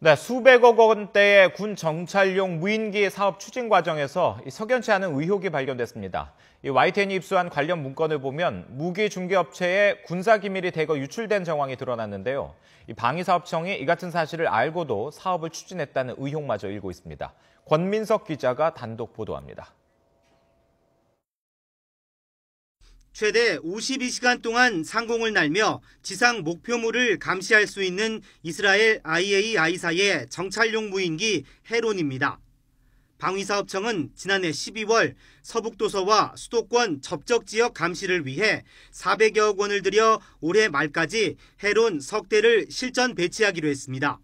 네, 수백억 원대의 군 정찰용 무인기 사업 추진 과정에서 석연치 않은 의혹이 발견됐습니다. YTN이 입수한 관련 문건을 보면 무기 중개업체에 군사 기밀이 대거 유출된 정황이 드러났는데요. 방위사업청이 이 같은 사실을 알고도 사업을 추진했다는 의혹마저 일고 있습니다. 권민석 기자가 단독 보도합니다. 최대 52시간 동안 상공을 날며 지상 목표물을 감시할 수 있는 이스라엘 IAI사의 정찰용 무인기 헤론입니다. 방위사업청은 지난해 12월 서북도서와 수도권 접적 지역 감시를 위해 400여억 원을 들여 올해 말까지 헤론 석 대를 실전 배치하기로 했습니다.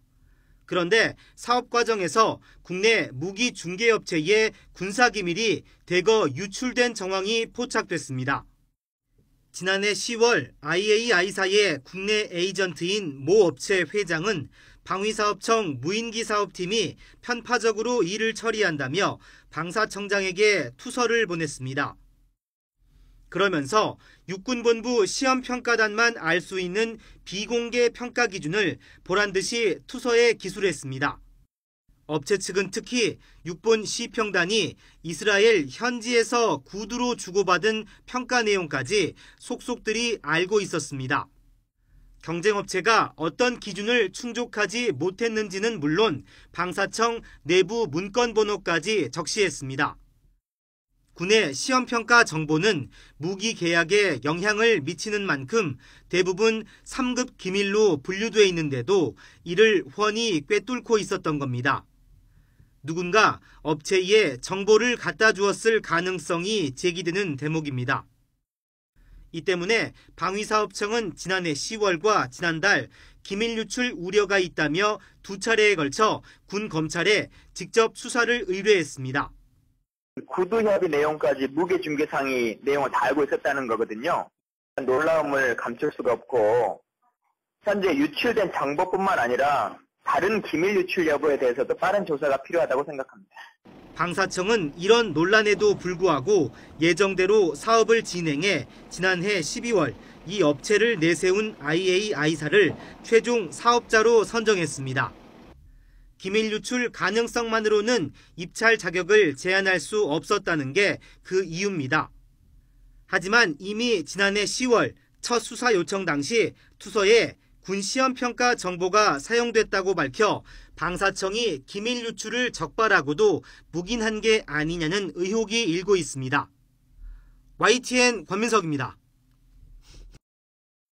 그런데 사업 과정에서 국내 무기 중개업체의 군사기밀이 대거 유출된 정황이 포착됐습니다. 지난해 10월 IAI사의 국내 에이전트인 모 업체 회장은 방위사업청 무인기 사업팀이 편파적으로 일을 처리한다며 방사청장에게 투서를 보냈습니다. 그러면서 육군본부 시험평가단만 알 수 있는 비공개 평가 기준을 보란듯이 투서에 기술했습니다. 업체 측은 특히 육본 시평단이 이스라엘 현지에서 구두로 주고받은 평가 내용까지 속속들이 알고 있었습니다. 경쟁업체가 어떤 기준을 충족하지 못했는지는 물론 방사청 내부 문건 번호까지 적시했습니다. 군의 시험평가 정보는 무기 계약에 영향을 미치는 만큼 대부분 3급 기밀로 분류돼 있는데도 이를 훤히 꿰뚫고 있었던 겁니다. 누군가 업체에 정보를 갖다 주었을 가능성이 제기되는 대목입니다. 이 때문에 방위사업청은 지난해 10월과 지난달 기밀 유출 우려가 있다며 2차례에 걸쳐 군 검찰에 직접 수사를 의뢰했습니다. 구두 협의 내용까지 무게중개상이 내용을 다 알고 있었다는 거거든요. 놀라움을 감출 수가 없고 현재 유출된 정보뿐만 아니라 다른 기밀 유출 여부에 대해서도 빠른 조사가 필요하다고 생각합니다. 방사청은 이런 논란에도 불구하고 예정대로 사업을 진행해 지난해 12월 이 업체를 내세운 IAI사를 최종 사업자로 선정했습니다. 기밀 유출 가능성만으로는 입찰 자격을 제한할 수 없었다는 게 그 이유입니다. 하지만 이미 지난해 10월 첫 수사 요청 당시 투서에 군 시험평가 정보가 사용됐다고 밝혀 방사청이 기밀 유출을 적발하고도 묵인한 게 아니냐는 의혹이 일고 있습니다. YTN 권민석입니다.